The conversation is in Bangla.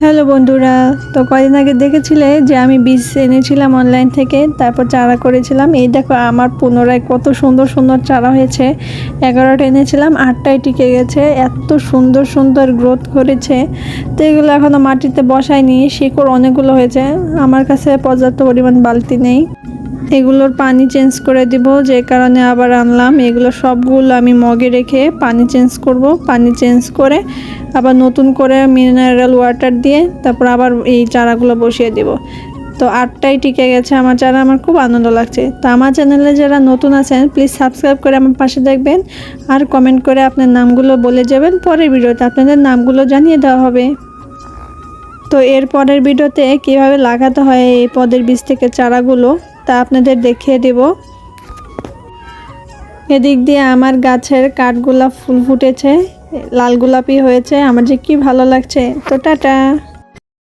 হ্যালো বন্ধুরা, তো কদিন আগে দেখেছিলে যে আমি বীজ এনেছিলাম অনলাইন থেকে, তারপর চারা করেছিলাম। এই দেখো আমার পুনরায় কত সুন্দর সুন্দর চারা হয়েছে। 11টা এনেছিলাম, 8টায় টিকে গেছে। এত সুন্দর সুন্দর গ্রোথ করেছে। তো এগুলো এখনও মাটিতে বসায়নি, শিকড় অনেকগুলো হয়েছে। আমার কাছে পর্যাপ্ত পরিমাণ বালতি নেই, এগুলোর পানি চেঞ্জ করে দিব, যে কারণে আবার আনলাম। এগুলো সবগুলো আমি মগে রেখে পানি চেঞ্জ করব। পানি চেঞ্জ করে আবার নতুন করে মিনারেল ওয়াটার দিয়ে তারপর আবার এই চারাগুলো বসিয়ে দিব। তো 8টায় টিকে গেছে আমার চারা, আমার খুব আনন্দ লাগছে। তো আমার চ্যানেলে যারা নতুন আছেন প্লিজ সাবস্ক্রাইব করে আমার পাশে দেখবেন, আর কমেন্ট করে আপনার নামগুলো বলে যাবেন। পরের ভিডিওতে আপনাদের নামগুলো জানিয়ে দেওয়া হবে। তো এর পরের ভিডিওতে কীভাবে লাগাতে হয় এই পদের বীজ থেকে চারাগুলো তা আপনাদের দেখিয়ে দেব। এদিক দিয়ে আমার গাছের কাঠগোলাপ ফুল ফুটেছে, লাল গোলাপি হয়েছে। আমার যে কি ভালো লাগছে। তো টাটা।